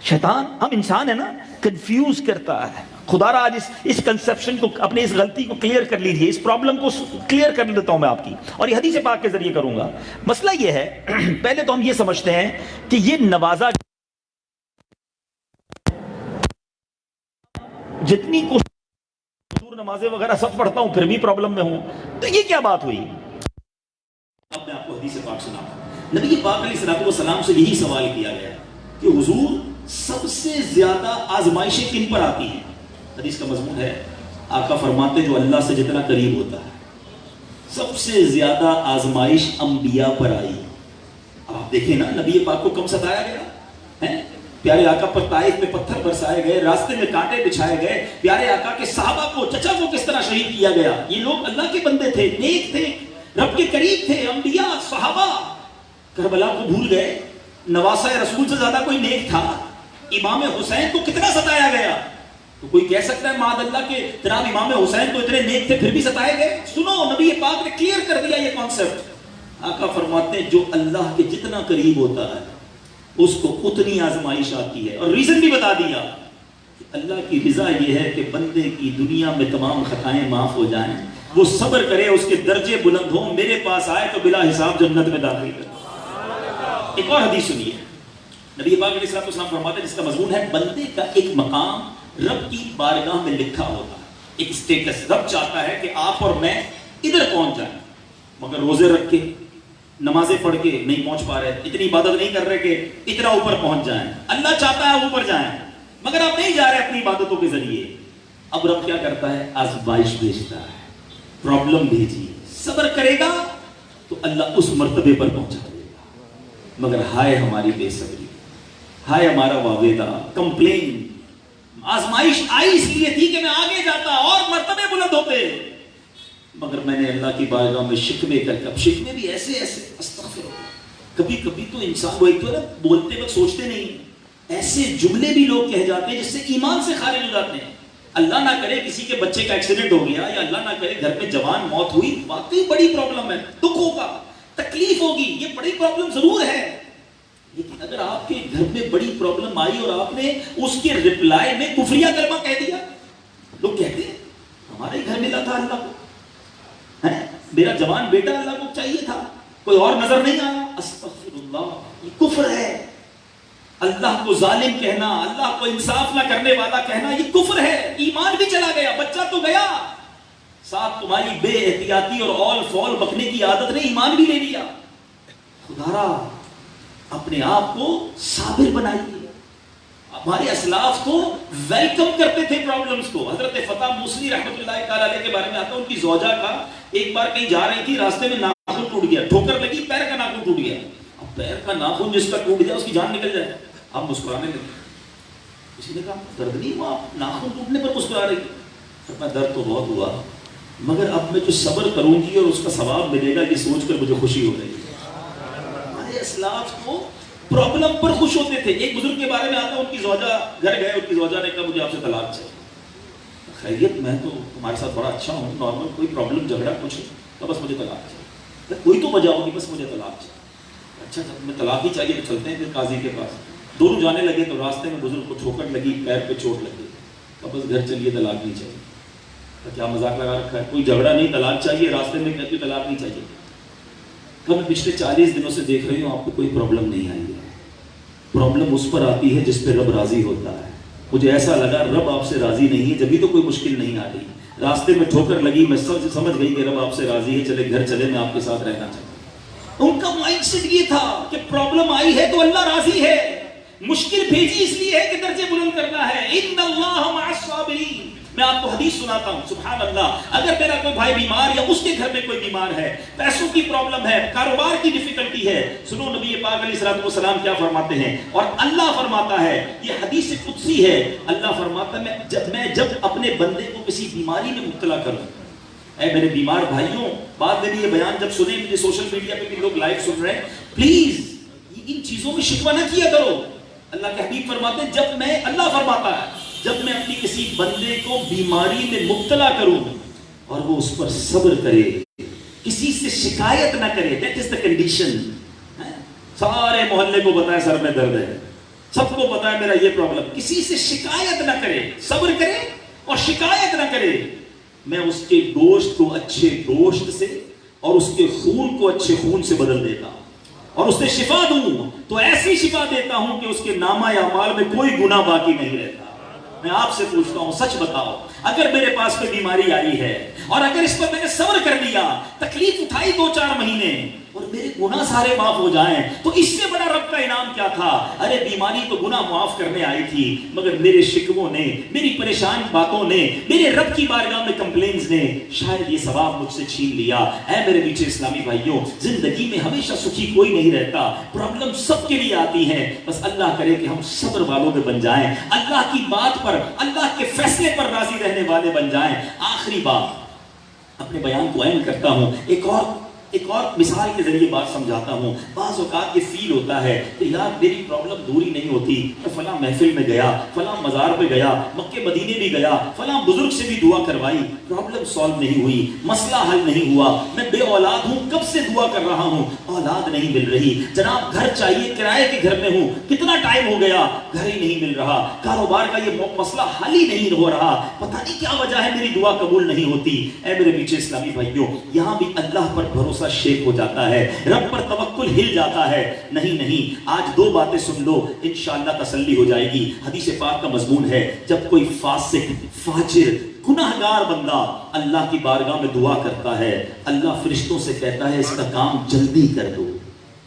شیطان، ہم انسان ہیں نا، کنفیوز کرتا ہے۔ خدا را آج اس کنسپشن کو، اپنے اس غلطی کو کلیئر کر لیجئے، اس پرابلم کو کلیئر کر دیتا ہوں میں آپ کی، اور یہ حدیث پاک کے ذریعے کروں گا۔ مسئلہ یہ ہے، پہلے تو ہم یہ سمجھتے ہیں کہ یہ نوازا، جتنی نمازیں وغیرہ سب پڑھتا ہوں پھر بھی پرابلم میں ہوں، تو یہ کیا بات ہوئی؟ اب میں آپ کو حدیث پاک سناتا ہوں۔ نبی پاک علیہ الصلوۃ والسلام سے یہی سوال کیا گیا کہ حضور سب سے زیادہ آزمائشیں کن پر آتی ہیں؟ حدیث کا مضمون ہے، آقا فرماتے جو اللہ سے جتنا قریب ہوتا ہے، سب سے زیادہ آزمائش انبیاء پر آئی۔ اب آپ دیکھیں نا، نبی پاک کو کم ستایا گیا ہے، پیارے آقا پر طائف میں پتھر برسائے گئے، راستے میں کانٹے بچھائے گئے، پیارے آقا کے صحابہ کو، چچا کو کس طرح شہید کیا گیا۔ یہ لوگ اللہ کے بندے تھے، نیک تھے، رب کے قریب تھے، انبیاء، صحابہ کربلا کو بھول گئے۔ نواسہ رسول سے زیادہ کوئی نیک تھا؟ امام حسین کو کتنا ستایا گیا؟ تو کوئی کہہ سکتا ہے معاذ اللہ کہ جناب امام حسین تو اتنے نیک تھے پھر بھی ستائے گئے؟ سنو، نبی پاک نے کلیئر کر دیا یہ کانسیپٹ۔ آقا فرماتے ہیں جو اللہ کے جتنا قریب ہوتا ہے اس کو اتنی آزمائش آتی ہے، اور ریزن بھی بتا دیا۔ اللہ کی رضا یہ ہے کہ بندے کی دنیا میں تمام خطائیں معاف ہو جائیں، وہ صبر کرے، اس کے درجے بلند ہوں، میرے پاس آئے تو بلا حساب جنت میں داخل کر۔ ایک اور حدیث سنیے، نبی پاک علیہ السلام فرماتے ہیں جس کا مضمون ہے بندے کا ایک مقام رب کی بارگاہ میں لکھا ہوتا ہے، ایک سٹیٹس۔ رب چاہتا ہے کہ آپ اور میں ادھر پہنچ جائیں، مگر روزے رکھ کے، نمازیں پڑھ کے نہیں پہنچ پا رہے، اتنی عبادت نہیں کر رہے کہ اتنا اوپر پہنچ جائیں۔ اللہ چاہتا ہے اوپر جائیں، مگر آپ نہیں جا رہے اپنی عبادتوں کے ذریعے۔ اب رب کیا کرتا ہے؟ آزمائش بھیجتا ہے، پرابلم بھیجی، صبر کرے گا تو اللہ اس مرتبے پر پہنچا دے گا۔ مگر ہائے ہماری بے صبری، ہائے ہمارا واویلا، کمپلین۔ آزمائش آئی اس لیے تھی کہ میں آگے جاتا اور مرتبے بلند ہوتے، مگر میں نے اللہ کی بارگاہ میں شکوے کر کے، اب شکوے بھی ایسے استغفر اللہ، کبھی کبھی تو انسان وہ ایک تو نا بولتے وقت سوچتے نہیں، ایسے جملے بھی لوگ کہہ جاتے ہیں جس سے ایمان سے خارج ہو جاتے ہیں۔ اللہ نہ کرے کسی کے بچے کا ایکسیڈنٹ ہو گیا، یا اللہ نہ کرے گھر میں جوان موت ہوئی، واقعی بڑی پرابلم ہے، دکھ ہوگا، تکلیف ہوگی، یہ بڑی پرابلم ضرور ہے۔ لیکن اگر آپ کے گھر میں بڑی پرابلم آئی اور آپ نے اس کے ریپلائی میں کفریہ کلمہ کہہ دیا، لوگ کہتے ہیں ہمارے گھر ملا تھا اللہ کو، میرا جوان بیٹا اللہ کو چاہیے تھا، کوئی اور نظر نہیں آیا، استغفر اللہ، یہ کفر ہے۔ اللہ کو ظالم کہنا، اللہ کو انصاف نہ کرنے والا کہنا، یہ کفر ہے۔ ایمان بھی چلا گیا، بچہ تو گیا، ساتھ تمہاری بے احتیاطی اور اول فول بکنے کی عادت نے ایمان بھی لے لیا۔ خدارا اپنے آپ کو صابر بنائیے۔ ہمارے اسلاف تو ویلکم کرتے تھے پرابلمز کو۔ حضرت فتح موصلی رحمۃ اللہ تعالی علیہ کے بارے میں آتا ہے، ان کی زوجہ کا ایک بار کہیں جا رہی تھی، راستے میں ناخن ٹوٹ گیا، ٹھوکر لگی، پیر کا ناخن ٹوٹ گیا۔ اب پیر کا ناخن جس کا ٹوٹ جائے اس کی جان نکل جائے، اب مسکرانے لگے۔ کسی نے کہا درد نہیں ہوا؟ ناخن ٹوٹنے پر مسکرا رہی ہے۔ درد تو بہت ہوا، مگر اب میں جو صبر کروں گی اور اس کا ثواب ملے گا یہ سوچ کر مجھے خوشی ہو رہی ہے۔ ہمارے اسلاف کو پرابلم پر خوش ہوتے تھے۔ ایک بزرگ کے بارے میں آتا ہے، ان کی زوجہ گھر گئے، ان کی زوجہ نے کہا مجھے آپ سے طلاق چاہیے۔ خیریت میں تو تمہارے ساتھ بڑا اچھا ہوں، نارمل کوئی پرابلم جھگڑا کچھ تو بس مجھے طلاق چاہیے، کوئی تو وجہ ہوگی، بس مجھے طلاق چاہیے۔ اچھا جب میں طلاق ہی چاہیے تو چلتے ہیں پھر قاضی کے پاس۔ دونوں جانے لگے تو راستے میں بزرگ کو ٹھوکر لگی، پیر پہ چوٹ لگی، تو بس گھر چلیے طلاق نہیں چاہیے۔ کیا مذاق لگا رکھا ہے، کوئی جھگڑا نہیں، طلاق چاہیے، راستے میں کہتی طلاق نہیں چاہیے۔ میں پچھلے 40 دنوں سے دیکھ رہی ہوں آپ کو کوئی پرابلم نہیں آئی ہے۔ پرابلم اس پر آتی ہے جس پہ رب راضی ہوتا ہے۔ مجھے ایسا لگا رب آپ سے راضی نہیں ہے، جبھی تو کوئی مشکل نہیں آ رہی۔ راستے میں ٹھوکر لگی، میں سمجھ گئی کہ رب آپ سے راضی ہے، چلے گھر چلے، میں آپ کے ساتھ رہنا چاہتا ہوں۔ ان کا مائنڈ سیٹ یہ تھا کہ پرابلم آئی ہے تو اللہ راضی ہے، مشکل بھیجی اس لیے ہے کہ درجے بلند کرنا ہے۔ ان اللہ مع الصابرین۔ میں آپ کو حدیث سناتا ہوں، سبحان اللہ، اگر میرا کوئی بھائی بیمار یا اس کے گھر میں کوئی بیمار ہے، پیسوں کی پرابلم ہے، کاروبار کی ڈیفیکلٹی ہے، سنو نبی پاک علیہ السلام کیا فرماتے ہیں، اور اللہ فرماتا ہے، یہ حدیث قدسی ہے، اللہ فرماتا ہے میں جب اپنے بندے کو کسی بیماری میں مبتلا کروں، اے میرے بیمار بھائیوں، بعد میں بھی یہ بیان جب سنیں، مجھے سوشل میڈیا پہ بھی لوگ لائیو سن رہے ہیں، پلیز ان چیزوں میں شکوہ نہ کیا کرو۔ اللہ کے حبیب فرماتے ہیں اللہ فرماتا ہے جب میں اپنی کسی بندے کو بیماری میں مبتلا کروں اور وہ اس پر صبر کرے، کسی سے شکایت نہ کرے، that is the condition۔ سارے محلے کو پتا ہے سر میں درد ہے، سب کو پتا ہے میرا یہ پرابلم، کسی سے شکایت نہ کرے، صبر کرے اور شکایت نہ کرے، میں اس کے گوشت کو اچھے گوشت سے اور اس کے خون کو اچھے خون سے بدل دیتا ہوں، اور اس سے شفا دوں تو ایسی شفا دیتا ہوں کہ اس کے نامہ اعمال میں کوئی گناہ باقی نہیں رہتا۔ میں آپ سے پوچھتا ہوں، سچ بتاؤ، اگر میرے پاس کوئی بیماری آئی ہے اور اگر اس پر میں نے صبر کر لیا، تکلیف اٹھائی 2-4 مہینے اور میرے گناہ سارے معاف ہو جائیں، تو اس سے بڑا رب کا انعام کیا تھا؟ ارے بیماری تو گناہ معاف کرنے آئی تھی، مگر میرے شکووں نے، میری پریشان باتوں نے، میرے رب کی بارگاہ میں کمپلینز نے شاید یہ ثواب مجھ سے چھین لیا۔ اے میرے میٹھے اسلامی بھائیوں، زندگی میں ہمیشہ سکھی کوئی نہیں رہتا، پرابلم سب کے لیے آتی ہیں، بس اللہ کرے کہ ہم صبر والوں میں بن جائیں، اللہ کی بات پر، اللہ کے فیصلے پر راضی رہنے والے بن جائیں۔ آخری بات، اپنے بیان کو اینڈ کرتا ہوں، ایک اور ایک اور مثال کے ذریعے بات سمجھاتا ہوں. بعض اوقات یہ فیل ہوتا ہے کہ یار میری پرابلم دور ہی نہیں ہوتی. میں فلاں محفل میں گیا, فلاں مزار پہ گیا, مکے مدینے بھی گیا, فلاں بزرگ سے بھی دعا کروائی, پرابلم سالو نہیں ہوئی, مسئلہ حل نہیں ہوا, میں بے اولاد ہوں, کب سے دعا کر رہا ہوں, اولاد نہیں مل رہی, جناب گھر چاہیے, کرائے کے گھر میں ہوں, کتنا ٹائم ہو گیا, گھر ہی نہیں مل رہا, کاروبار کا یہ مسئلہ حل ہی نہیں ہو رہا, پتہ نہیں کیا وجہ ہے میری دعا قبول نہیں ہوتی. اے میرے پیچھے اسلامی بھائیوں, یہاں بھی اللہ پر بھروسہ شیک ہو جاتا ہے, رب پر توکل ہل جاتا ہے. نہیں, آج دو باتیں سن لو, انشاءاللہ تسلی ہو جائے گی. حدیث پاک کا مضمون ہے, جب کوئی فاسق, فاجر, گناہگار بندہ اللہ کی بارگاہ میں دعا کرتا ہے, اللہ فرشتوں سے کہتا ہے اس کا کام جلدی کر دو.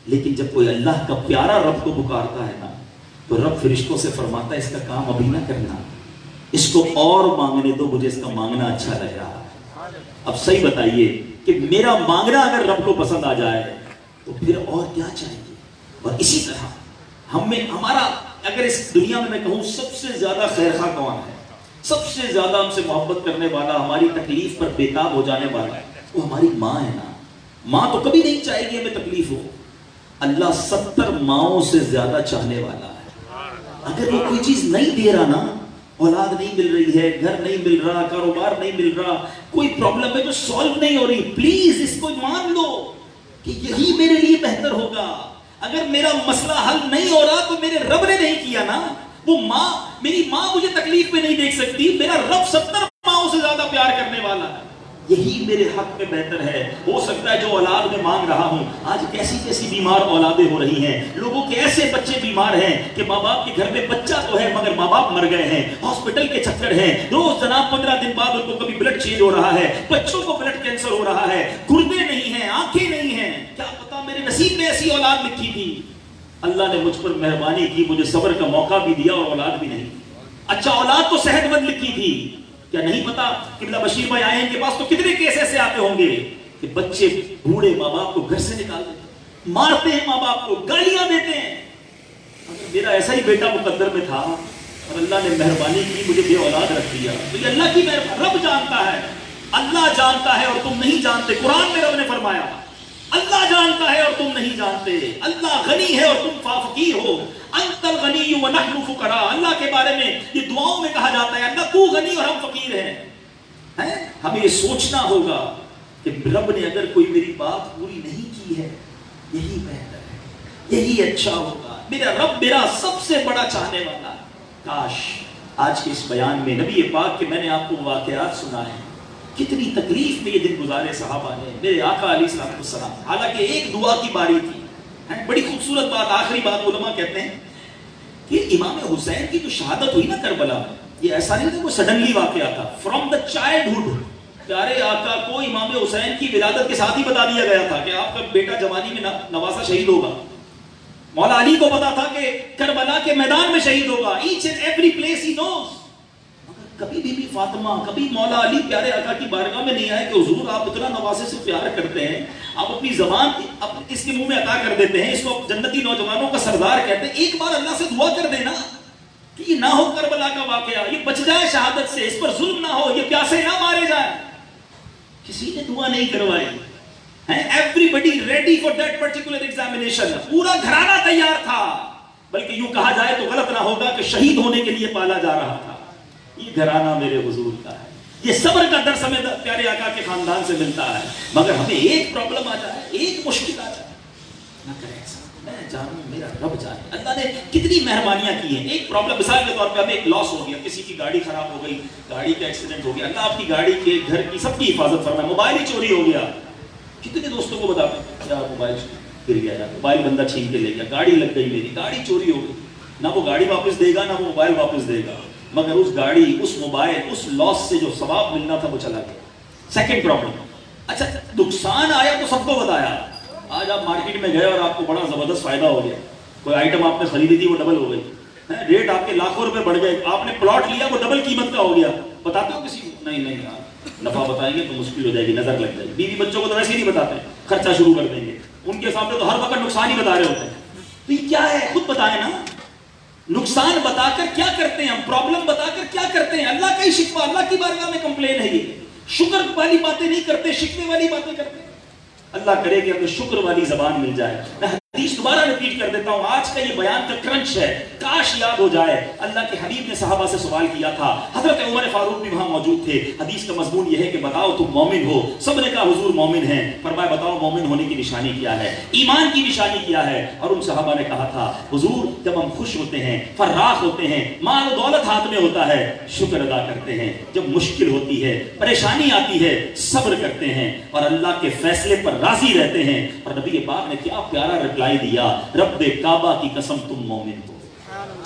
لیکن جب کوئی اللہ کا پیارا رب کو پکارتا ہے نا, تو رب فرشتوں سے فرماتا ہے اس کا کام ابھی نہ کرنا, اس کو اور مانگنے دو, مجھے اس کا مانگنا اچھا لگ رہا. اب صحیح بتائیے کہ میرا مانگنا اگر رب کو پسند آ جائے تو پھر اور کیا چاہیے. اور اسی طرح ہمارا اگر اس دنیا میں کہوں سب سے زیادہ خیرخواہ کون ہے, سب سے زیادہ ہم سے محبت کرنے والا, ہماری تکلیف پر بےتاب ہو جانے والا ہے, وہ ہماری ماں ہے نا. ماں تو کبھی نہیں چاہے گی ہمیں تکلیف ہو. اللہ 70 ماؤں سے زیادہ چاہنے والا ہے. اگر وہ کوئی چیز نہیں دے رہا نا, اولاد نہیں مل رہی ہے, گھر نہیں مل رہا, کاروبار نہیں مل رہا, کوئی پرابلم ہے جو سالو نہیں ہو رہی, پلیز اس کو مان لو کہ یہی میرے لیے بہتر ہوگا. اگر میرا مسئلہ حل نہیں ہو رہا تو میرے رب نے نہیں کیا نا. وہ ماں, میری ماں مجھے تکلیف میں نہیں دیکھ سکتی, میرا رب 70 ماؤں سے زیادہ پیار کرنے والا ہے, یہی میرے حق میں بہتر ہے. ہو سکتا ہے جو اولاد میں مانگ رہا ہوں, آج کیسی کیسی بیمار اولادیں ہو رہی ہیں, لوگوں کے ایسے بچے بیمار ہیں کہ ماں باپ کے گھر میں بچہ تو ہے مگر ماں باپ مر گئے ہیں, ہاسپٹل کے چکر ہیں, روز جناب 15 دن بعد ان کو کبھی بلڈ چینج ہو رہا ہے, بچوں کو بلڈ کینسر ہو رہا ہے, گردے نہیں ہیں, آنکھیں نہیں ہیں, کیا پتا میرے نصیب میں ایسی اولاد لکھی تھی. اللہ نے مجھ پر مہربانی کی, مجھے صبر کا موقع بھی دیا اور اولاد بھی نہیں. اچھا اولاد تو صحت مند لکھی تھی, کیا نہیں پتا قبلہ بشیر بھائی آئے ہیں کے پاس تو کتنے کیس ایسے آتے ہوں گے کہ بچے بوڑھے ماں باپ کو گھر سے نکال دیتے ہیں, مارتے ہیں ماں باپ کو, گالیاں دیتے ہیں. اگر میرا ایسا ہی بیٹا مقدر میں تھا اور اللہ نے مہربانی کی مجھے بے اولاد رکھ دیا, تو یہ اللہ کی مہربانی. رب جانتا ہے, اللہ جانتا ہے اور تم نہیں جانتے. قرآن میں رب نے فرمایا اللہ جانتا ہے اور تم نہیں جانتے, اللہ غنی ہے اور تم فقیر ہو, انت الغنی ونحن فقراء. اللہ کے بارے میں یہ دعاؤں میں کہا جاتا ہے اللہ تو غنی اور ہم فقیر ہیں. ہمیں یہ سوچنا ہوگا کہ رب نے اگر کوئی میری بات پوری نہیں کی ہے, یہی بہتر ہے, یہی اچھا ہوگا. میرا رب میرا سب سے بڑا چاہنے والا. کاش آج کے اس بیان میں نبی پاک کے میں نے آپ کو واقعات سنائے, کتنی تکلیف میں یہ دن گزارے صحابہ نے, میرے آقا علیہ السلام. حالانکہ ایک دعا کی باری تھی. بڑی خوبصورت بات, آخری بات علماء کہتے ہیں کہ امام حسین کی جو شہادت ہوئی نا کربلا میں, یہ ایسا نہیں تھا کوئی سڈنلی واقعہ تھا. فرام دا چائلڈہڈ پیارے آقا کو امام حسین کی ولادت کے ساتھ ہی بتا دیا گیا تھا کہ آپ کا بیٹا جوانی میں نواسا شہید ہوگا. مولا علی کو پتا تھا کہ کربلا کے میدان میں شہید ہوگا. Each and every place he knows. کبھی بی بی فاطمہ, کبھی مولا علی پیارے آقا کی بارگاہ میں نہیں آئے کہ حضور آپ اتنا نواسے سے پیار کرتے ہیں, آپ اپنی زبان اس کے منہ میں عطا کر دیتے ہیں, اس کو جنتی نوجوانوں کا سردار کہتے ہیں, ایک بار اللہ سے دعا کر دینا کہ یہ نہ ہو کربلا کا واقعہ, یہ بچ جائے شہادت سے, اس پر ظلم نہ ہو, یہ پیاسے نہ مارے جائے. کسی نے دعا نہیں کروائی. Everybody ready for that particular examination. پورا گھرانہ تیار تھا, بلکہ یوں کہا جائے تو غلط نہ ہوگا کہ شہید ہونے کے لیے پالا جا رہا تھا. یہ گھرانہ میرے حضور کا ہے. یہ صبر کا درس ہمیں پیارے آقا کے خاندان سے ملتا ہے. مگر ہمیں ایک پرابلم آ جائے, ایک مشکل آ جائے, نہ کریں ایسا. میں جانوں, میرا رب جانے. اللہ نے کتنی مہربانیاں کی ہیں. ایک پرابلم مثال کے طور پہ ہمیں ایک لاس ہو گیا, کسی کی گاڑی خراب ہو گئی, گاڑی کا ایکسیڈنٹ ہو گیا, اللہ آپ کی گاڑی کے, گھر کی, سب کی حفاظت فرمائے. موبائل ہی چوری ہو گیا, کتنے دوستوں کو بتاتے ہیں یار موبائل گر گیا, یار موبائل بندہ چھین کے لے گیا, گاڑی لگ گئی, میری گاڑی چوری ہو گئی. نہ وہ گاڑی واپس دے گا نہ وہ موبائل واپس دے گا, مگر اس گاڑی, اس موبائل, اس لاس سے جو ثواب ملنا تھا وہ چلا گیا. Second problem. اچھا نقصان آیا تو سب کو بتایا. آج آپ مارکیٹ میں گئے اور آپ کو بڑا زبردست فائدہ ہو گیا, کوئی آئٹم آپ نے خریدی تھی وہ ڈبل ہو گئی, ریٹ آپ کے لاکھوں روپے بڑھ گئے, آپ نے پلاٹ لیا وہ ڈبل قیمت کا ہو گیا. بتاتے ہو کسی کو؟ نہیں یار نفع بتائیں گے تو مشکل ہو جائے گی, نظر لگ جائے گی. بیوی بچوں کو تو ویسے ہی نہیں بتاتے, خرچہ شروع کر دیں گے. ان کے سامنے تو ہر وقت نقصان ہی بتا رہے ہوتے ہیں. تو یہ کیا ہے, خود بتائیں نا. نقصان بتا کر کیا کرتے ہیں ہم, پرابلم بتا کر کیا کرتے ہیں. اللہ کا ہی شکوہ, اللہ کی بارگاہ میں کمپلین ہے. یہ شکر والی باتیں نہیں کرتے, شکوے والی باتیں کرتے ہیں. اللہ کرے کہ ہمیں شکر والی زبان مل جائے. میں حدیث دوبارہ ریپیٹ کر دیتا ہوں, آج کا یہ بیان کا کرنچ ہے, کاش یاد ہو جائے. اللہ کے حبیب نے صحابہ سے سوال کیا تھا, حضرت عمر فاروق بھی وہاں موجود تھے. حدیث کا مضمون یہ ہے کہ بتاؤ تم مومن ہو. سب نے کہا حضور مومن ہیں. فرمایا بتاؤ مومن ہونے کی نشانی کیا ہے, ایمان کی نشانی کیا ہے. اور ان صحابہ نے کہا تھا حضور جب ہم خوش ہوتے ہیں, فراخ ہوتے ہیں, مال و دولت ہاتھ میں ہوتا ہے, شکر ادا کرتے ہیں. جب مشکل ہوتی ہے, پریشانی آتی ہے, صبر کرتے ہیں اور اللہ کے فیصلے پر راضی رہتے ہیں. اور نبی پاک نے کیا پیارا رپلائی دیا, رب کعبہ کی قسم تم مومن ہو.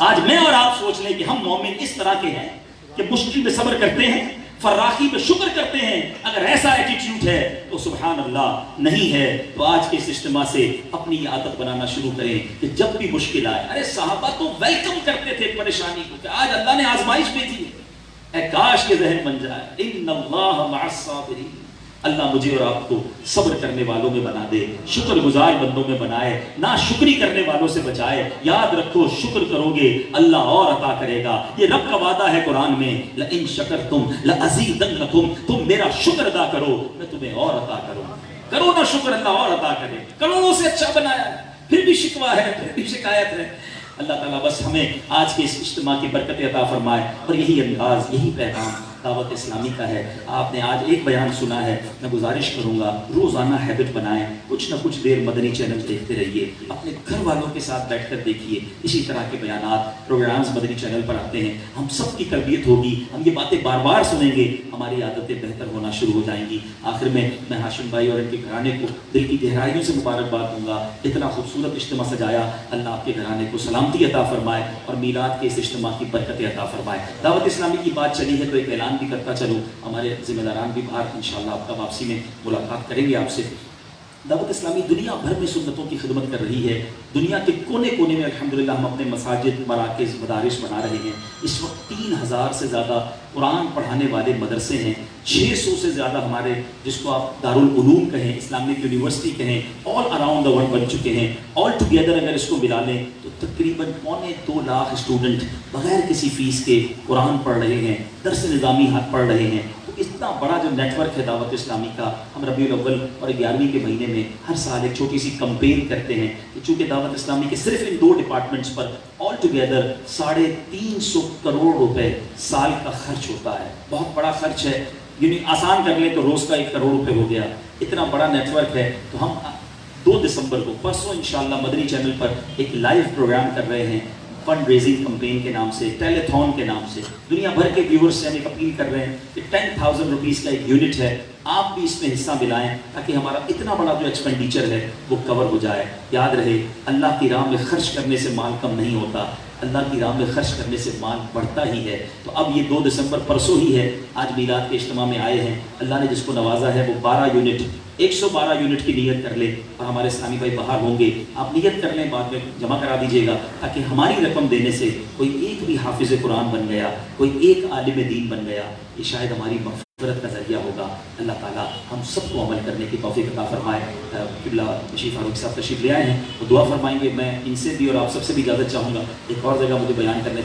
آج میں اور آپ سوچ لیں کہ ہم مومن اس طرح کے ہیں کہ مشکل میں صبر کرتے ہیں, فراخی پہ شکر کرتے ہیں. اگر ایسا ایٹیٹیوڈ ہے تو سبحان اللہ, نہیں ہے تو آج کے اس اجتماع سے اپنی عادت بنانا شروع کریں کہ جب بھی مشکل آئے, ارے صحابہ تو ویلکم کرتے تھے پریشانی کو, کہ آج اللہ نے آزمائش بھیجی ہے, اے کاش یہ ذہن بن جائے. ان اللہ مع الصابرین, اللہ مجھے اور آپ کو صبر کرنے والوں میں بنا دے, شکر گزار بندوں میں بنائے, نا شکری کرنے والوں سے بچائے. یاد رکھو شکر کرو گے اللہ اور عطا کرے گا. یہ رب کا وعدہ ہے قرآن میں, لئن شکرتم لازیدنکم, تم میرا شکر ادا کرو میں تمہیں اور عطا کروں. کرو نا شکر, اللہ اور عطا کرے. کروڑوں سے اچھا بنایا ہے, پھر بھی شکوہ ہے, پھر بھی شکایت ہے. اللہ تعالیٰ بس ہمیں آج کے اس اجتماع کی برکت عطا فرمائے. اور یہی انداز, یہی پیغام دعوت اسلامی کا ہے. آپ نے آج ایک بیان سنا ہے, میں گزارش کروں گا روزانہ ہیبٹ بنائیں, کچھ نہ کچھ دیر مدنی چینل دیکھتے رہیے, اپنے گھر والوں کے ساتھ بیٹھ کر دیکھیے. اسی طرح کے بیانات پروگرامز مدنی چینل پر آتے ہیں. ہم سب کی تربیت ہوگی, ہم یہ باتیں بار بار سنیں گے, ہماری عادتیں بہتر ہونا شروع ہو جائیں گی. آخر میں ہاشم بھائی اور ان کے گھرانے کو دل کی گہرائیوں سے مبارکباد دوں گا. اتنا خوبصورت اجتماع سجایا, اللہ آپ کے گھرانے کو سلامتی عطا فرمائے اور میلاد کے اس اجتماع کی برکت عطا فرمائے. دعوت اسلامی کی بات چلی ہے تو ایک اعلان بھی کرتا چلوں, ہمارے ذمہ داران بھی باہر انشاءاللہ آپ کا واپسی میں ملاقات کریں گے آپ سے. دعوت اسلامی دنیا بھر میں سنتوں کی خدمت کر رہی ہے. دنیا کے کونے کونے میں الحمدللہ ہم اپنے مساجد, مراکز, مدارس بنا رہے ہیں. اس وقت 3000 سے زیادہ قرآن پڑھانے والے مدرسے ہیں. 600 سے زیادہ ہمارے, جس کو آپ دارالعلوم کہیں, اسلامک یونیورسٹی کہیں, آل اراؤنڈ دا ورلڈ بن چکے ہیں. آل ٹوگیدر اگر اس کو ملا لیں تو تقریباً 2.25 لاکھ اسٹوڈنٹ بغیر کسی فیس کے قرآن پڑھ رہے ہیں, درس نظامی پڑھ رہے ہیں. اتنا بڑا جو نیٹ ورک ہے دعوت اسلامی کا, ہم ربیع الاول اور 11ویں کے مہینے میں ہر سال ایک چھوٹی سی کمپین کرتے ہیں کہ چونکہ دعوت اسلامی کے صرف ان 2 ڈپارٹمنٹس پر آل ٹوگیدر 350 کروڑ روپے سال کا خرچ ہوتا ہے. بہت بڑا خرچ ہے, یعنی آسان کر لیں تو روز کا 1 کروڑ روپے ہو گیا. اتنا بڑا نیٹ ورک ہے. تو ہم 2 دسمبر کو, پرسوں انشاءاللہ مدنی چینل پر ایک لائیو پروگرام کر رہے ہیں, فنڈ ریزنگ کمپین کے نام سے, ٹیلیتھون کے نام سے. دنیا بھر کے ویورز سے ہم ایک اپیل کر رہے ہیں کہ 10,000 روپیز کا ایک یونٹ ہے, آپ بھی اس میں حصہ ملائیں تاکہ ہمارا اتنا بڑا جو ایکسپینڈیچر ہے وہ کور ہو جائے. یاد رہے اللہ کی راہ میں خرچ کرنے سے مال کم نہیں ہوتا, اللہ کی راہ میں خرچ کرنے سے مال بڑھتا ہی ہے. تو اب یہ 2 دسمبر پرسوں ہی ہے, آج میلاد کے اجتماع میں آئے ہیں. اللہ نے جس کو نوازا ہے وہ 12 یونٹ 112 یونٹ کی نیت کر لے, اور ہمارے اسلامی بھائی باہر ہوں گے, آپ نیت کر لیں, بعد میں جمع کرا دیجیے گا تاکہ ہماری رقم دینے سے کوئی ایک بھی حافظ قرآن بن گیا, کوئی ایک عالم دین بن گیا, یہ شاید ہماری مغفرت کا ذریعہ ہوگا. اللہ تعالیٰ ہم سب کو عمل کرنے کی توفیق عطا فرمائے. قبلہ بشیر فاروق صاحب تشریف لے آئے ہیں, وہ دعا فرمائیں گے. میں ان سے بھی اور آپ سب سے بھی اجازت چاہوں گا, ایک اور جگہ مجھے بیان کرنے